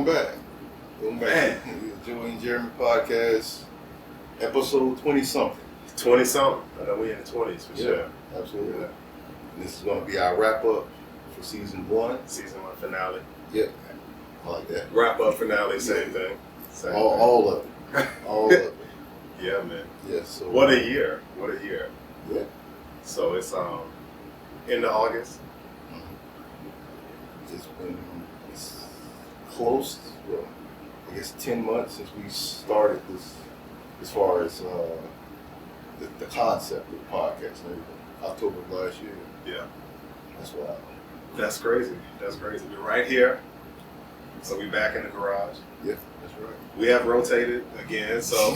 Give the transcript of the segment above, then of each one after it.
Welcome back. Joey and Jeremy podcast, episode 20-something. 20-something. I know we in the 20s for sure. Absolutely. Yeah. And this is going to be our wrap-up for season 1. Season 1 finale. Yeah, I like that. Wrap-up finale, same thing. All of it. All of it. Yeah, man. Yeah, so... What a year. What a year. Yeah. So it's into August. It's close, well, I guess 10 months since we started this, as far as the concept of the podcast and everything. October of last year. Yeah. That's wild. That's crazy. That's crazy. We're right here. So we back in the garage. Yeah, that's right. We have rotated again, so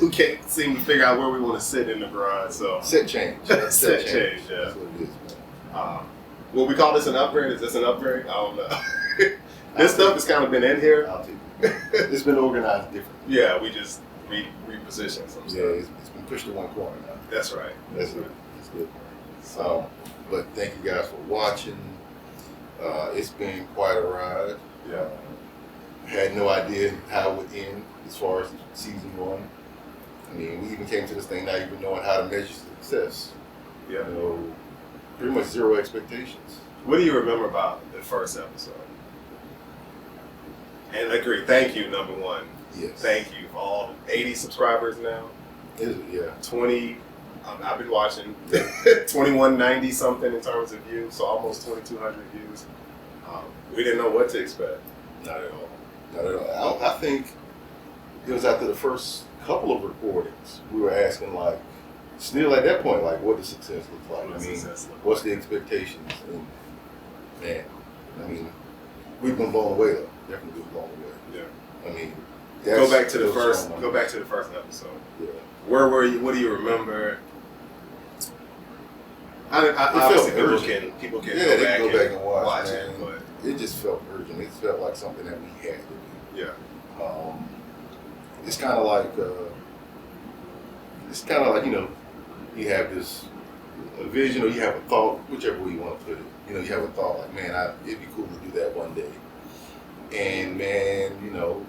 we can't seem to figure out where we want to sit in the garage. So set change. Set change, yeah. That's what it is, man. Will we call this an upgrade? Is this an upgrade? I don't know. This stuff has kind of been in here. I'll take it. It's been organized differently. Yeah, we just repositioned some stuff. Yeah, it's been pushed to one corner now. That's right. That's good. That's good. But thank you guys for watching. It's been quite a ride. Yeah. Had no idea how it would end as far as season 1. I mean, we even came to this thing not even knowing how to measure success. Yeah. You know, pretty much zero expectations. What do you remember about the first episode? And agree. Thank you, number one. Yes. Thank you for all 80 subscribers now. Is it? Yeah. 20. I've been watching 2190 something in terms of views, so almost 2,200 views. We didn't know what to expect. Not at all. Not at all. I think it was after the first couple of recordings we were asking, like, still at that point, like, what does success look like? What's the expectations? And man, I mean, we've been blown away though. Definitely been blown away. Yeah. I mean, go back to the first episode. Yeah. Where were you? What do you remember? Obviously, people can go back and watch it, but it just felt urgent. It felt like something that we had to do. Yeah. It's kind of like you know, you have this a vision or you have a thought, whichever way you want to put it. You know, you have a thought like, man, it'd be cool to do that one day. And man, you know,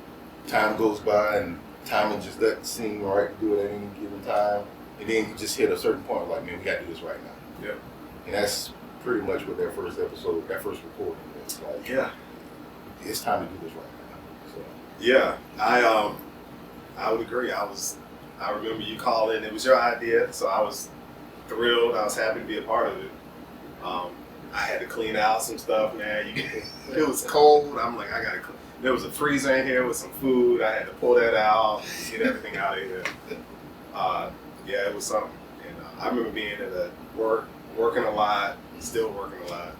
time goes by and timing just doesn't seem right to do it at any given time. And then you just hit a certain point like, man, we got to do this right now. Yeah. And that's pretty much what that first episode, that first recording was like. Yeah. It's time to do this right now. So. Yeah, I would agree. I remember you calling. It was your idea, so I was thrilled. I was happy to be a part of it. I had to clean out some stuff, man. It was cold. I'm like, I gotta. There was a freezer in here with some food. I had to pull that out, get everything out of here. Yeah, it was something. And I remember being at working a lot, still working a lot.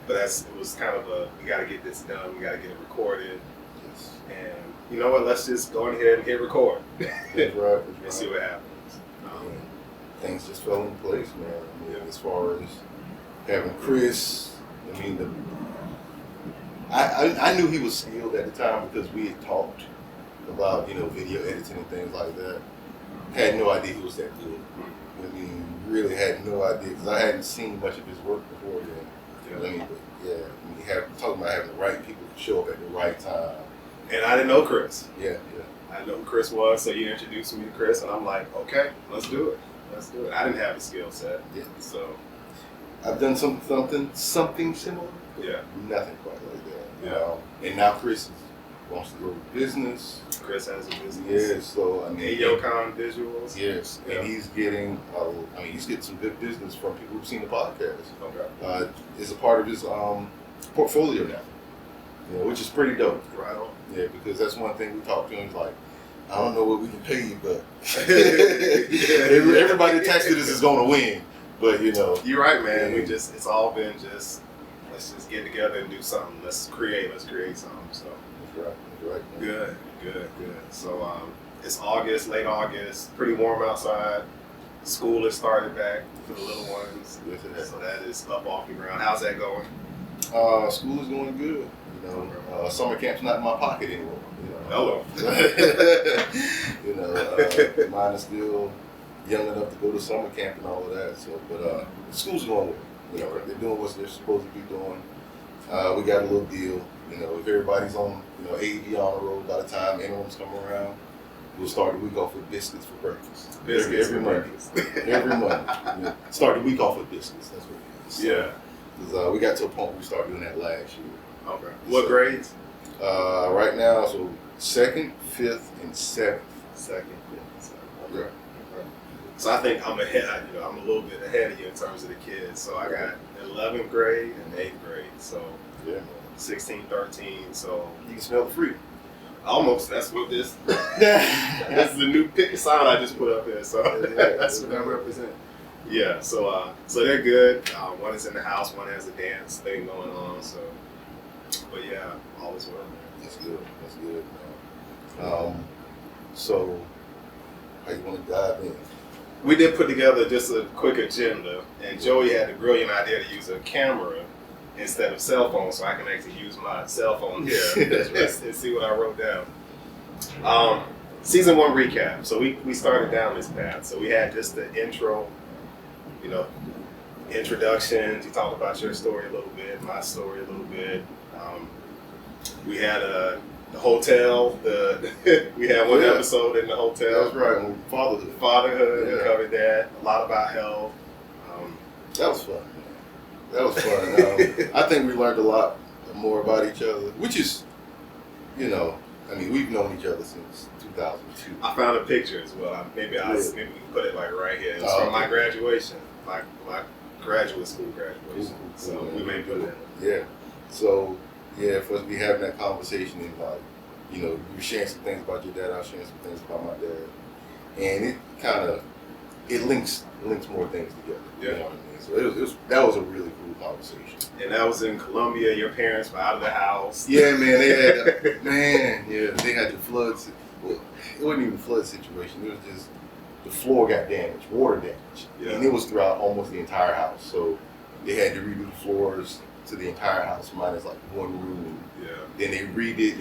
But it was kind of we got to get this done. We got to get it recorded. Yes. And you know what? Let's just go ahead and hit record. That's right. And see what happens. Things just fell in place, man. I mean, as far as having Chris, I mean, I knew he was skilled at the time because we had talked about, you know, video editing and things like that. Had no idea he was that good. I mean, really had no idea because I hadn't seen much of his work before then. You know what I mean? But yeah, I mean, talking about having the right people to show up at the right time. And I didn't know Chris. Yeah. I didn't know who Chris was, so you introduced me to Chris, and I'm like, okay, let's do it. I didn't have a skill set. Yeah. So I've done something similar. Yeah. Nothing quite like that. Yeah. And now Chris wants to go to business. Chris has a business. Yeah, so I mean, Yocon Vizuals. Yes, yeah. And he's getting, he's getting some good business from people who've seen the podcast. Okay. It's a part of his portfolio now, you know, which is pretty dope. Right on. Yeah, because that's one thing we talked to him. He's like, I don't know what we can pay you, but everybody attached to this is going to win. But you know, you're right, man. Yeah. It's all been just let's just get together and do something. Let's create something. So that's right. Good. So it's August, late August, pretty warm outside. School has started back for the little ones. Yes, it has. So that is up off the ground. How's that going? School is going good. You know, summer camp's not in my pocket anymore. You know. Hello. You know, mine is still young enough to go to summer camp and all of that. So, but school's going well. You know, they're doing what they're supposed to be doing. we got a little deal. You know, if everybody's on, you know, AD on the road by the time interims come around, we'll start the week off with biscuits for breakfast. Every Monday. Every Monday. You know, start the week off with biscuits. That's what it is. So, Yeah. Because we got to a point where we started doing that last year. Okay. What grades? Right now, so 2nd, 5th, and 7th. 2nd, 5th, 7th. Yeah. Okay. So I think I'm ahead. You know, I'm a little bit ahead of you in terms of the kids. So I got 11th grade and 8th grade. So Yeah. 16, 13. So You can smell the fruit. almost. That's what this. This is the new pick sign I just put up there. So that's what I represent. Yeah. So so they're good. One is in the house. One has a dance thing going on. So, but yeah, all is well. That's good. That's good, man. So, how you want to dive in? We did put together just a quick agenda, and Joey had the brilliant idea to use a camera instead of cell phone, so I can actually use my cell phone here and see what I wrote down. Season 1 recap. So we started down this path. So we had just the intro, you know, introductions. You talked about your story a little bit, my story a little bit. We had the hotel. We had one episode in the hotel. That's right. Fatherhood. Fatherhood. Yeah. We covered that. A lot about health. That was fun, man. That was fun. I think we learned a lot more about each other, which is, you know, I mean, we've known each other since 2002. I found a picture as well. Maybe we can put it like right here. It's from my graduation, my graduate school graduation. Cool, So man. we may put it. Yeah. So, yeah, for us to be having that conversation and like, you know, you were sharing some things about your dad, I was sharing some things about my dad. And it kind of, it links more things together. Yeah. You know what I mean? So that was a really cool conversation. And that was in Columbia. Your parents were out of the house. Yeah, man, they had they had the floods. Well, it wasn't even a flood situation. It was just the floor got damaged, water damage, and it was throughout almost the entire house. So they had to redo the floors to the entire house, minus like one room. Yeah. Then they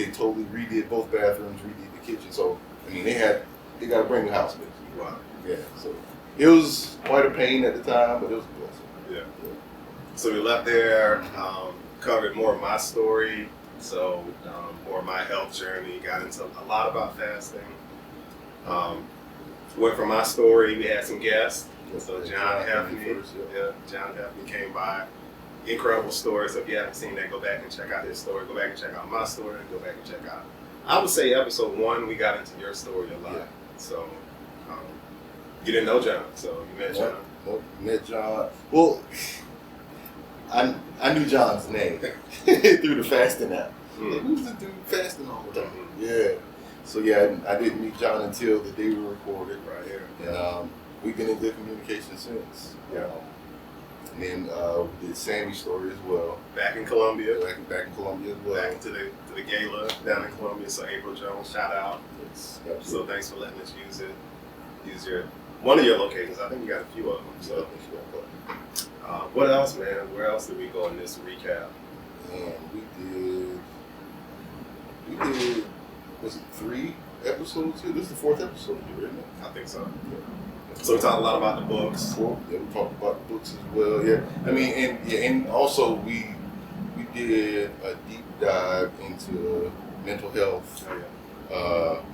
totally redid both bathrooms, redid the kitchen. So I mean, they got a brand new house basically. Wow. Yeah. So it was quite a pain at the time, but it was a blessing. Yeah. So we left there, covered more of my story, so more of my health journey, got into a lot about fasting. Went from my story, we had some guests. So John Heffney, John Heffney came by. Incredible story. So if you haven't seen that, go back and check out his story. Go back and check out my story. Go back and check out. I would say episode 1, we got into your story a lot. Yeah. So you didn't know John, so you met John. Nope, met John. Well, I knew John's name through the fasting app. Like, who's the dude fasting all the time? Yeah. So yeah, I didn't meet John until the day we recorded. Right here. And we've been in good communication since. Yeah. And then we did Sammy's story as well. Back in Columbia. Back in Columbia as well. Back to the gala down in Columbia. So April Jones, shout out. Yes, So thanks for letting us use it. Use one of your locations. I think you got a few of them. So what else, man? Where else did we go in this recap? And we did was it 3 episodes here? This is the 4th episode here, isn't it? I think so. So we talked a lot about the books. Yeah, we talked about the books as well. Yeah, I mean, and also we did a deep dive into mental health,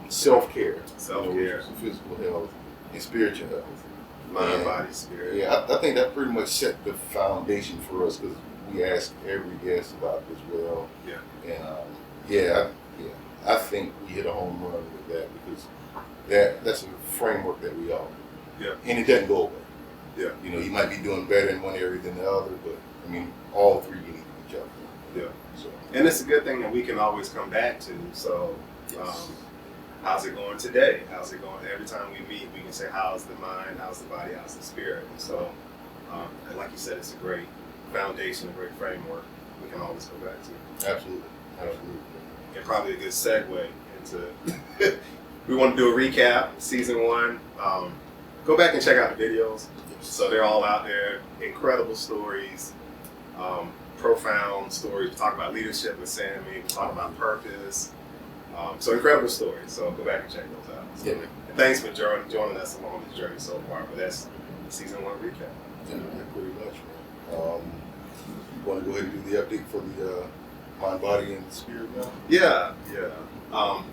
self-care, physical health, and spiritual health. Mind, body, spirit. Yeah, I think that pretty much set the foundation for us because we asked every guest about it as well. Yeah. And I think we hit a home run with that because that's a framework that we all do. Yeah. And it doesn't go away. Yeah. You know, you might be doing better in one area than the other, but I mean, all 3 you need each other. Yeah. So. And it's a good thing that we can always come back to. So, how's it going today? How's it going? Every time we meet, we can say, how's the mind? How's the body? How's the spirit? And so, and like you said, it's a great foundation, a great framework we can always go back to. Absolutely. And probably a good segue into, we want to do a recap, season 1. Go back and check out the videos. So they're all out there. Incredible stories, profound stories. We talk about leadership with Sammy. We talk about purpose. So incredible stories. So go back and check those out. So, and thanks for joining us along this journey so far. But that's season 1 recap. Yeah, pretty much, man. Want to go ahead and do the update for the mind, body, and spirit now? Yeah. Why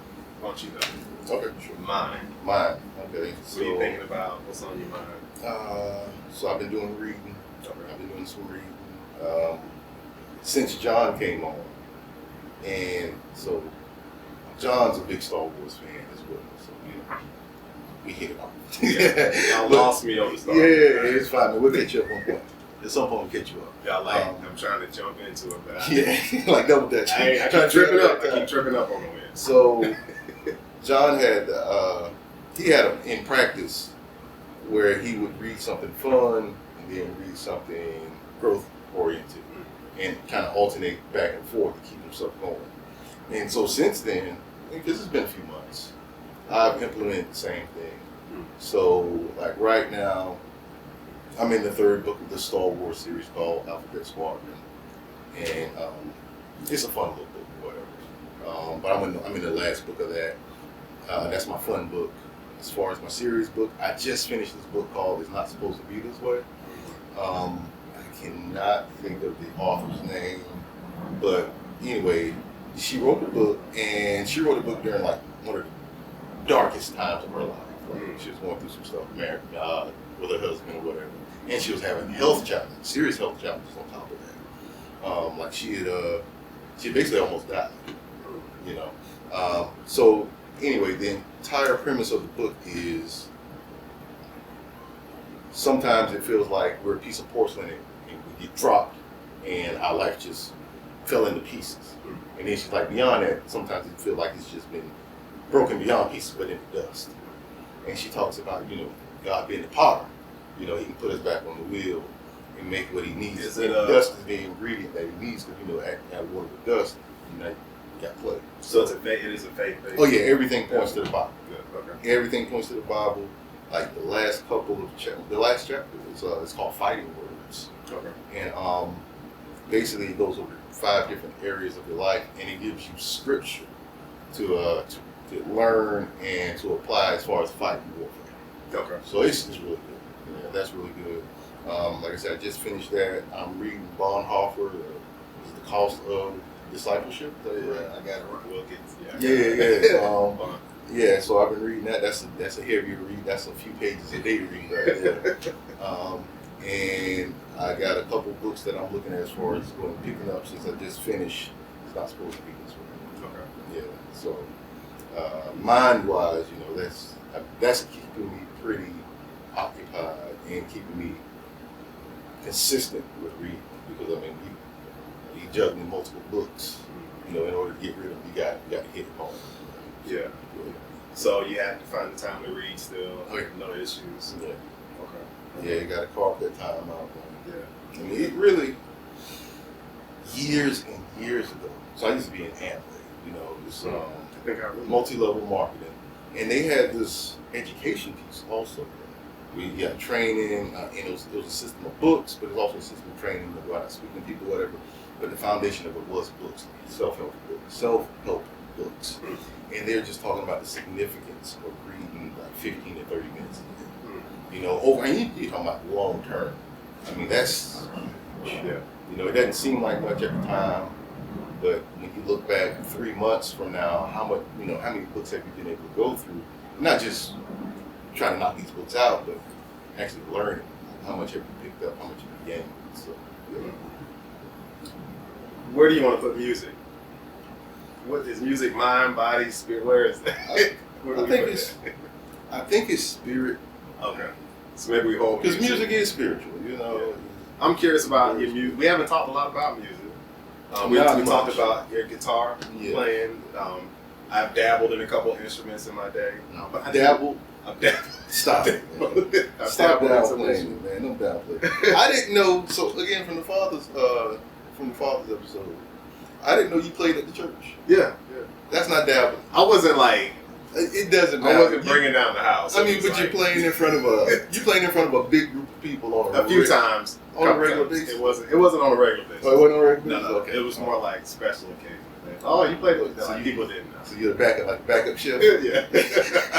don't you go? Okay, sure. Mine. Okay. What are you thinking about? What's on your mind? So I've been doing reading. Okay. I've been doing some reading since John came on, and so John's a big Star Wars fan as well. So we hit it off. Y'all lost me on the start. Yeah, it's fine. Man. We'll catch you up one point. At some point, we'll catch you up. Y'all I'm trying to jump into it, but like double dutch. I keep tripping up. I keep tripping up on the wind. So John had he had in practice where he would read something fun and then read something growth oriented and kind of alternate back and forth to keep himself going. And so since then, because it's been a few months, I've implemented the same thing. So like right now, I'm in the third book of the Star Wars series called Alphabet Squadron, and it's a fun little book, whatever. But I'm in the last book of that. That's my fun book. As far as my serious book, I just finished this book called "It's Not Supposed to Be This Way." I cannot think of the author's name, but anyway, she wrote the book, and she wrote the book during like one of the darkest times of her life. Like, she was going through some stuff, married with her husband or whatever, and she was having health challenges, serious health challenges on top of that. Like she basically almost died, you know. So anyway, the entire premise of the book is sometimes it feels like we're a piece of porcelain and we get dropped, and our life just fell into pieces. And then she's like, beyond that, sometimes it feels like it's just been broken beyond pieces, but into dust. And she talks about, you know, God being the potter. You know, he can put us back on the wheel and make what he needs. Dust is the ingredient that he needs, because, you know, add water with dust, you know, you got play. So it is a faith based. Oh yeah, everything points to the Bible. Yeah, okay. Everything points to the Bible. Like the last the last chapter is it's called Fighting Words. Okay. And basically it goes over 5 different areas of your life, and it gives you scripture to learn and to apply as far as fighting warfare. Okay. So it's really good. Yeah, that's really good. Like I said, I just finished that. I'm reading Bonhoeffer, The Cost of Discipleship. Yeah, I got it right. Wilkins. Yeah. Yeah, so I've been reading that. That's a heavier read. That's a few pages a day to read right there. And I got a couple books that I'm looking at as far as picking up since I just finished. It's Not Supposed to Be This Way. Okay. Yeah. So mind-wise, you know, that's keeping me pretty occupied and keeping me consistent with reading, because I mean, you juggling multiple books. You know, in order to get rid of them, you got to hit it home. Yeah. So you have to find the time to read still. Oh, yeah. No issues. Yeah. Okay. Yeah, you got to carve that time out. Yeah. I mean, it really, years and years ago. So I used to be an athlete, you know, this I think I remember. multi-level marketing, and they had this education piece also. We got training, and it was a system of books, but it was also a system of training to go out speaking to people, whatever. But the foundation of it was books, self-help books. And they're just talking about the significance of reading like 15 to 30 minutes a day. You know, and you're talking about long term. I mean, that's, Yeah. you know, it doesn't seem like much at the time, but when you look back 3 months from now, how many books have you been able to go through? Not just trying to knock these books out, but actually learning. How much have you picked up? How much have you gained? So, yeah. Where do you want to put music? What is music? Mind, body, spirit? Where is that? I think it's spirit. Okay. So maybe we hold Because music is spiritual, you know. Yeah. I'm curious about your music. We haven't talked a lot about music. We Not talked much. about your guitar playing. I've dabbled in a couple of instruments in my day. But I've dabbled. Stop it. I've Stop dabbled in some downplaying instruments. it, man. Don't downplay it. I didn't know. So again, from the father's episode, I didn't know you played at the church. Yeah. That's not dabbling. I wasn't like. It doesn't matter. I wasn't bringing down the house. I mean, but you're playing in front of a big group of people on a few times on a regular basis. It wasn't on a regular basis. Oh, it wasn't on a regular No, basis. Okay. It was more like special occasions. Oh, you played with people didn't know. So you're the backup chef. Yeah.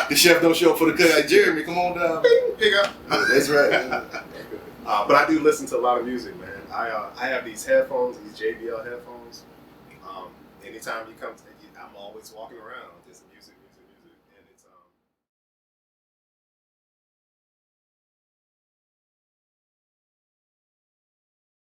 The chef don't show up for the cut. Like, Jeremy, come on down. Pick up. Yeah, that's right. But I do listen to a lot of music, man. I have these headphones, these JBL headphones. Anytime you come, I'm always walking around, just